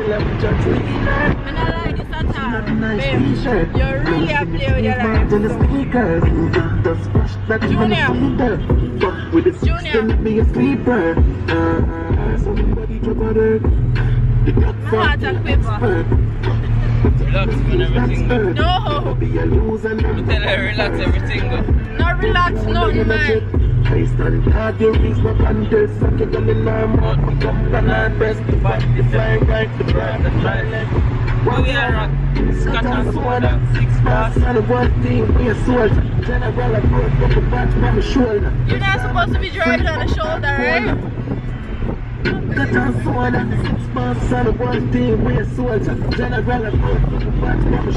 like this at all. Babe, you really have to play with your life. Junior. Junior. No water quiver. Relax on everything. No. You tell her relax everything. No relax, nothing, man. Where we are at Scott and Soda, 6 past. You're not supposed to be driving on the shoulder, right?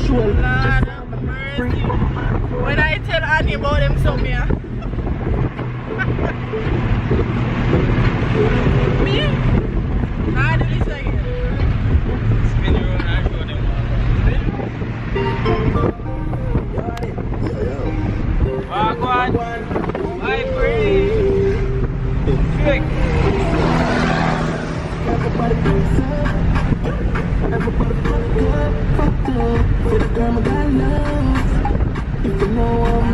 Lord have mercy. When I tell Annie about him, so me. Me? I do this again. Spin around and show them all. Go on. I breathe. Quick.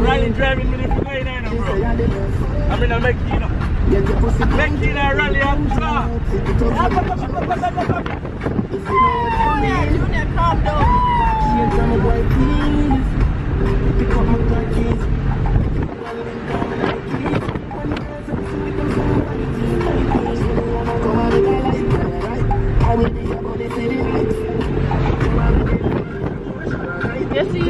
Rally driving with the fly now, bro. I mean, I'll make you know. Make you know, rally up, Junior, calm down. Yes, you?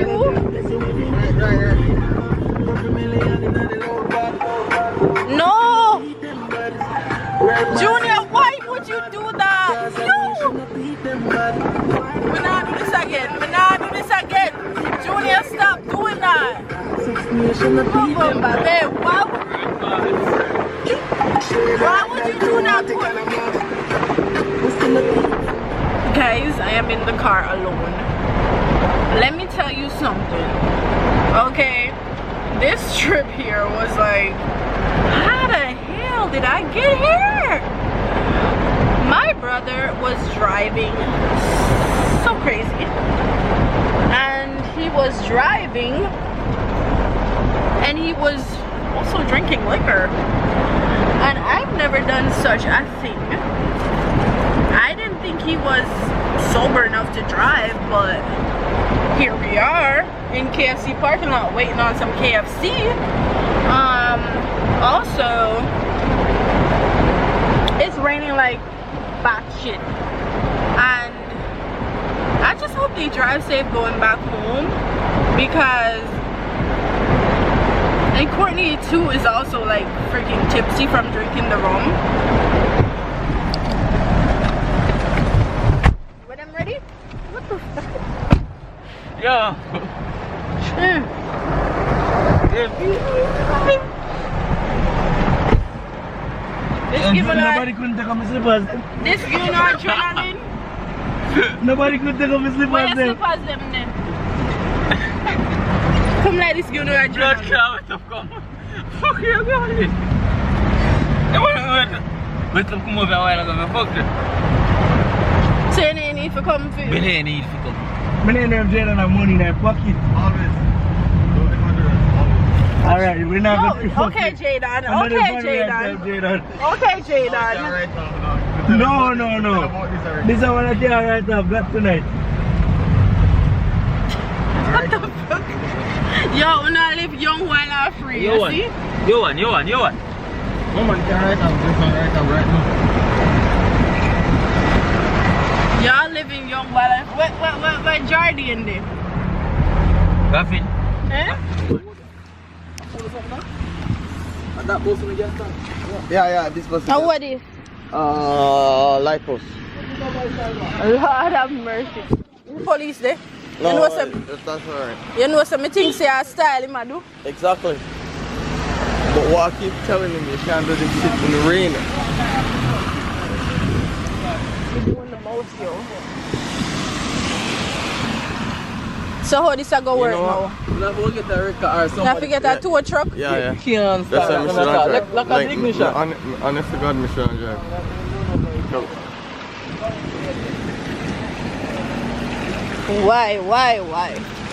No! Junior, why would you do that? No! We're not do this again. We're not do this again. Junior, stop doing that. Remember, babe, why would you do that to him? Guys, I am in the car alone. Let me tell you something. Okay, this trip here was like, how the hell did I get here? My brother was driving so crazy, and he was driving and he was also drinking liquor, and I've never done such a thing. I didn't think he was sober enough to drive, but here we are in KFC parking lot waiting on some KFC. Also, it's raining like bat shit, and I just hope they drive safe going back home, because and Courtney too is also like freaking tipsy from drinking the rum. When I'm ready? What the fuck? Yeah. Nobody couldn't take off my slippers. This you know adrenaline. Nobody could take off my Where slippers your then. slippers them then? Come like this, you know Blood adrenaline. clot of come. Fuck you, God. Wait till come over a while ago, fuck it. So you ain't need for come for you. But they need to come. My name is Jayden, and money in my pocket. Always. Alright, we're not going to Okay, Jayden. Okay, Jayden. Okay, Jayden. No. This is what I tell you right now. Got tonight. What the fuck? Yo, we not live young while I'm free, you see? You one. Woman can right now. This one right now. Y'all living young while I'm... Where Jardy in there? Gaffin. Eh? Yeah, this was. How what is? Light post. Lord have mercy. Police there? No, you know some, that's alright. you know some things say I style him I do? Exactly. But what I keep telling him, you can't do this shit in the rain. You're doing the most, yo. So how this a go work now? We'll get a record or something. Now forget a tow truck? Yeah. Can't That's start. why Mr. Drive. Like a ignition. Honest to God, Mr. Drive. Why?